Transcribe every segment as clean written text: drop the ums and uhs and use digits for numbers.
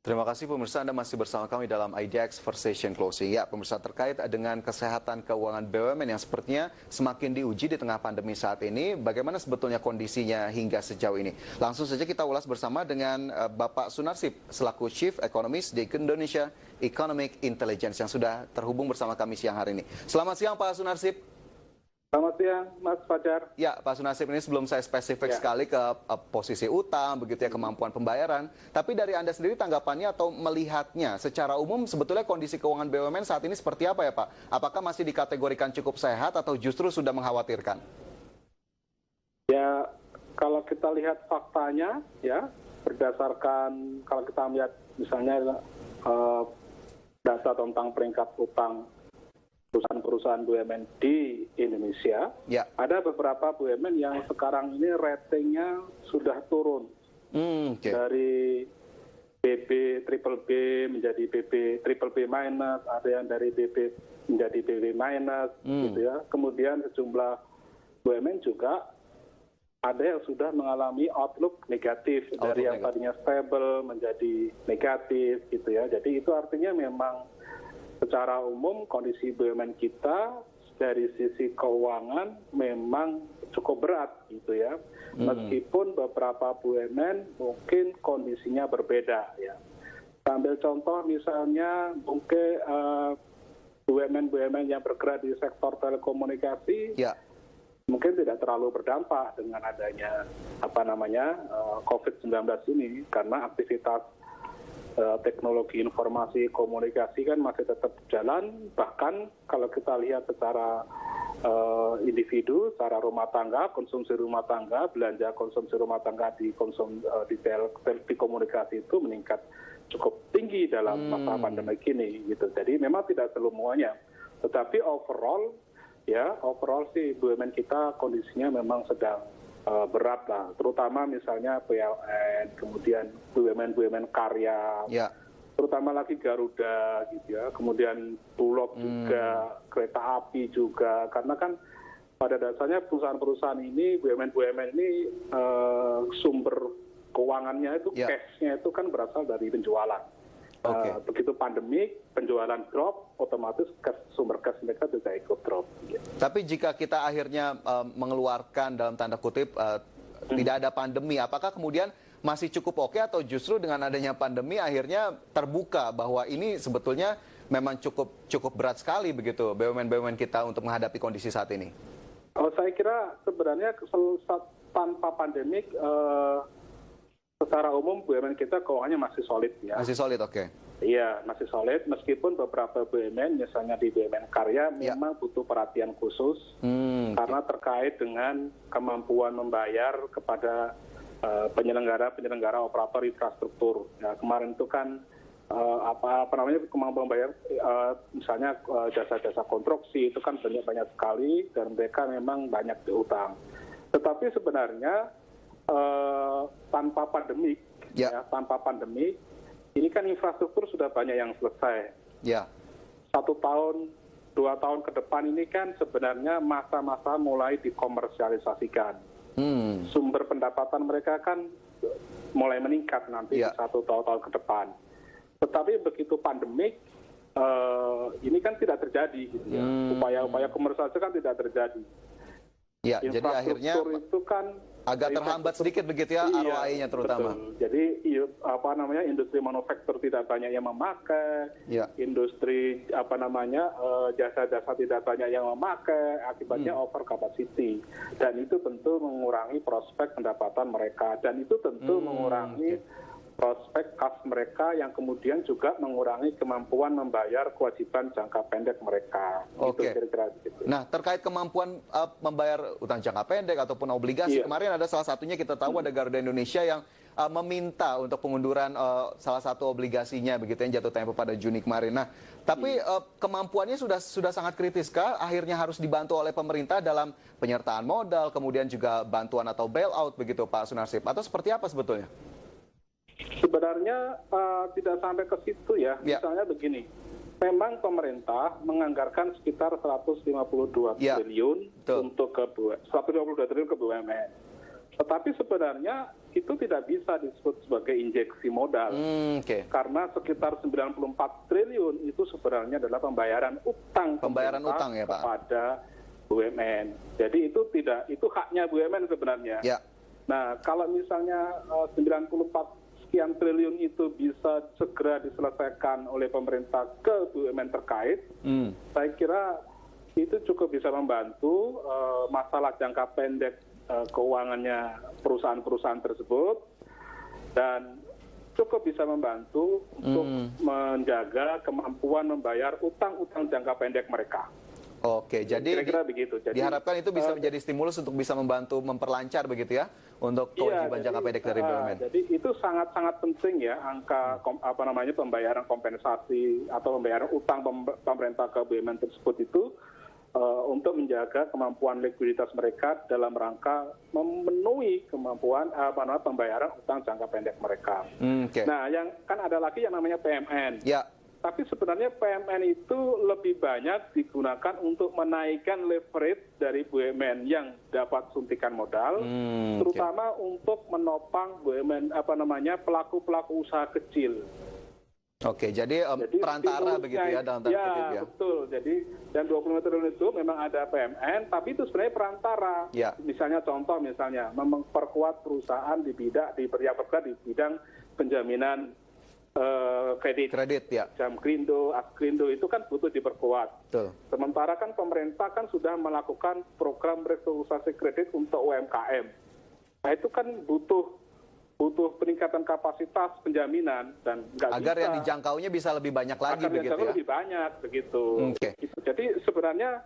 Terima kasih pemirsa, Anda masih bersama kami dalam IDX Versation Closing. Ya, pemirsa, terkait dengan kesehatan keuangan BUMN yang sepertinya semakin diuji di tengah pandemi saat ini, bagaimana sebetulnya kondisinya hingga sejauh ini? Langsung saja kita ulas bersama dengan Bapak Sunarsip, selaku Chief Economist di Indonesia Economic Intelligence yang sudah terhubung bersama kami siang hari ini. Selamat siang Pak Sunarsip. Selamat siang, Mas Fajar. Ya, Pak Sunarsip, ini sebelum saya spesifik sekali ke posisi utang, begitu ya, kemampuan pembayaran. Tapi dari Anda sendiri tanggapannya atau melihatnya secara umum sebetulnya kondisi keuangan BUMN saat ini seperti apa ya Pak? Apakah masih dikategorikan cukup sehat atau justru sudah mengkhawatirkan? Ya, kalau kita lihat faktanya, ya, berdasarkan kalau kita melihat misalnya data tentang peringkat utang perusahaan-perusahaan BUMN di Indonesia, ya, ada beberapa BUMN yang sekarang ini ratingnya sudah turun dari BB triple B menjadi BB triple B minus, ada yang dari BB menjadi BB minus, gitu ya. Kemudian sejumlah BUMN juga ada yang sudah mengalami outlook negatif dari yang tadinya stable menjadi negatif, gitu ya. Jadi itu artinya memang secara umum kondisi BUMN kita dari sisi keuangan memang cukup berat, gitu ya. Meskipun beberapa BUMN mungkin kondisinya berbeda, ya. Ambil contoh misalnya mungkin BUMN yang bergerak di sektor telekomunikasi, ya, mungkin tidak terlalu berdampak dengan adanya COVID-19 ini, karena aktivitas teknologi informasi komunikasi kan masih tetap jalan. Bahkan kalau kita lihat secara individu, secara rumah tangga, konsumsi rumah tangga, belanja konsumsi rumah tangga di komunikasi itu meningkat cukup tinggi dalam masa pandemi ini, gitu. Jadi memang tidak semuanya, tetapi overall sih BUMN kita kondisinya memang sedang berat lah, terutama misalnya PLN, kemudian BUMN karya, ya, terutama lagi Garuda, gitu ya, kemudian Bulog juga, kereta api juga, karena kan pada dasarnya perusahaan-perusahaan ini, BUMN ini sumber keuangannya itu, cash-nya itu kan berasal dari penjualan. Begitu pandemi, penjualan drop, otomatis sumber cash mereka juga ikut drop. Tapi jika kita akhirnya mengeluarkan dalam tanda kutip tidak ada pandemi, apakah kemudian masih cukup oke atau justru dengan adanya pandemi akhirnya terbuka bahwa ini sebetulnya memang cukup berat sekali begitu BUMN kita untuk menghadapi kondisi saat ini? Saya kira sebenarnya tanpa pandemik secara umum BUMN kita keuangannya masih solid, ya. Masih solid, oke. Iya, masih solid, meskipun beberapa BUMN, misalnya di BUMN karya, memang butuh perhatian khusus karena terkait dengan kemampuan membayar kepada penyelenggara operator infrastruktur. Ya, kemarin itu kan kemampuan membayar misalnya jasa-jasa konstruksi itu kan banyak sekali dan mereka memang banyak diutang. Tetapi sebenarnya tanpa pandemik, tanpa pandemik, ini kan infrastruktur sudah banyak yang selesai. 1 tahun, 2 tahun ke depan ini kan sebenarnya masa-masa mulai dikomersialisasikan. Sumber pendapatan mereka kan mulai meningkat nanti 1 tahun ke depan. Tetapi begitu pandemik, ini kan tidak terjadi, gitu ya. Upaya-upaya komersialisasi kan tidak terjadi. Ya, jadi akhirnya itu kan agak terhambat sedikit begitu ya, ROI-nya terutama. Betul. Jadi industri manufaktur tidak banyak yang memakai, industri jasa-jasa tidak banyak yang memakai, akibatnya over capacity, dan itu tentu mengurangi prospek pendapatan mereka, dan itu tentu mengurangi prospek kas mereka, yang kemudian juga mengurangi kemampuan membayar kewajiban jangka pendek mereka. Oke. Kira-kira gitu. Nah, terkait kemampuan membayar utang jangka pendek ataupun obligasi, kemarin ada salah satunya kita tahu ada Garuda Indonesia yang meminta untuk pengunduran salah satu obligasinya begitu yang jatuh tempo pada Juni kemarin. Nah, tapi kemampuannya sudah sangat kritis kah? Akhirnya harus dibantu oleh pemerintah dalam penyertaan modal, kemudian juga bantuan atau bailout begitu Pak Sunarsip, atau seperti apa sebetulnya? Sebenarnya tidak sampai ke situ, ya. Misalnya begini, memang pemerintah menganggarkan sekitar 152 triliun untuk 152 triliun ke BUMN. Tetapi sebenarnya itu tidak bisa disebut sebagai injeksi modal. Karena sekitar 94 triliun itu sebenarnya adalah pembayaran utang ya, Pak, kepada BUMN. Jadi itu haknya BUMN sebenarnya. Ya. Nah, kalau misalnya 94 sekian triliun itu bisa segera diselesaikan oleh pemerintah ke BUMN terkait, saya kira itu cukup bisa membantu masalah jangka pendek keuangannya perusahaan-perusahaan tersebut, dan cukup bisa membantu untuk menjaga kemampuan membayar utang-utang jangka pendek mereka. Oke, jadi kira-kira begitu. Jadi, diharapkan itu bisa menjadi stimulus untuk bisa membantu memperlancar begitu ya untuk kewajiban jangka pendek dari BUMN. Jadi itu sangat-sangat penting ya, angka pembayaran kompensasi atau pembayaran utang pemerintah ke BUMN tersebut itu untuk menjaga kemampuan likuiditas mereka dalam rangka memenuhi kemampuan pembayaran utang jangka pendek mereka. Nah, yang kan ada lagi yang namanya PMN. Ya. Tapi sebenarnya PMN itu lebih banyak digunakan untuk menaikkan leverage dari BUMN yang dapat suntikan modal, terutama untuk menopang BUMN pelaku-pelaku usaha kecil. Oke, jadi perantara begitu ya dalam tanda kutip ya. Betul. Jadi dan 25 triliun itu memang ada PMN, tapi itu sebenarnya perantara. Ya. Misalnya memperkuat perusahaan di bidang penjaminan kredit ya. Jamkrindo, Askrindo itu kan butuh diperkuat. Betul. Sementara kan pemerintah kan sudah melakukan program restrukturisasi kredit untuk UMKM. Nah, itu kan butuh peningkatan kapasitas penjaminan dan agar yang dijangkaunya bisa lebih banyak lagi begitu ya. Lebih banyak begitu. Gitu. Jadi sebenarnya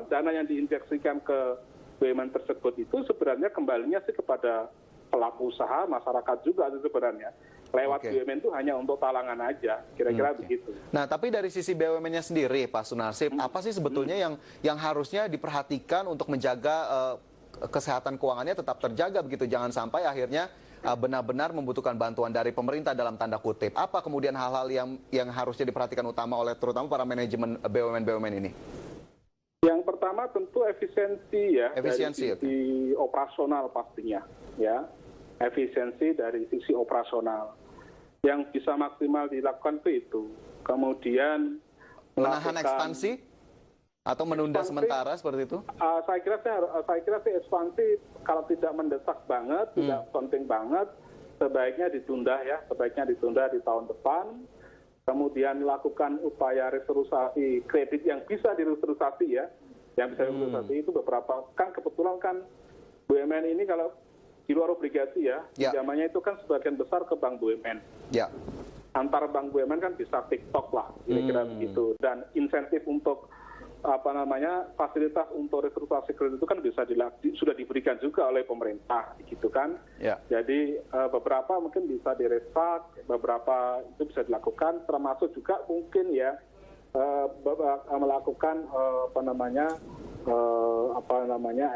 dana yang diinjeksikan ke BUMN tersebut itu sebenarnya kembalinya sih kepada pelaku usaha, masyarakat juga sebenarnya. Lewat BUMN itu hanya untuk talangan aja, kira-kira begitu. Nah, tapi dari sisi BUMN-nya sendiri, Pak Sunarsi, apa sih sebetulnya yang harusnya diperhatikan untuk menjaga kesehatan keuangannya tetap terjaga begitu? Jangan sampai akhirnya benar-benar membutuhkan bantuan dari pemerintah dalam tanda kutip. Apa kemudian hal-hal yang harusnya diperhatikan utama oleh terutama para manajemen BUMN ini? Yang pertama tentu efisiensi ya, dari sisi operasional pastinya, ya, efisiensi dari sisi operasional yang bisa maksimal dilakukan itu. Kemudian menahan ekspansi atau menunda sementara seperti itu? Saya kira sih ekspansi kalau tidak mendesak banget, tidak penting banget, sebaiknya ditunda di tahun depan. Kemudian lakukan upaya restrukturisasi kredit yang bisa direstrukturisasi ya, itu beberapa, kan kebetulan kan BUMN ini kalau di luar obligasi ya, pinjamannya itu kan sebagian besar ke bank BUMN. Ya. Antar bank BUMN kan bisa TikTok lah, kira-kira begitu. Dan insentif untuk fasilitas untuk restrukturisasi kredit itu kan sudah diberikan juga oleh pemerintah, gitu kan. Ya. Jadi beberapa mungkin bisa diresak, beberapa itu bisa dilakukan, termasuk juga mungkin ya melakukan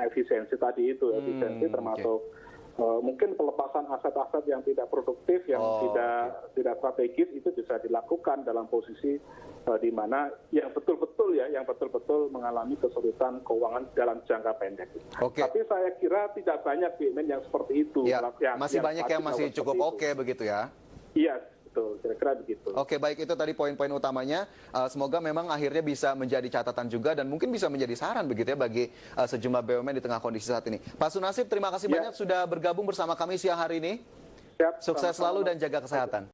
efisiensi tadi itu, efisiensi termasuk mungkin pelepasan aset-aset yang tidak produktif, yang tidak strategis itu bisa dilakukan dalam posisi di mana yang betul-betul mengalami kesulitan keuangan dalam jangka pendek. Tapi saya kira tidak banyak BUMN yang seperti itu. Ya, masih banyak yang masih cukup begitu ya. Iya, betul, kira-kira begitu. Oke, baik, itu tadi poin-poin utamanya. Semoga memang akhirnya bisa menjadi catatan juga dan mungkin bisa menjadi saran begitu ya bagi sejumlah BUMN di tengah kondisi saat ini. Pak Sunarsi, terima kasih banyak sudah bergabung bersama kami siang hari ini. Sukses selalu dan jaga kesehatan.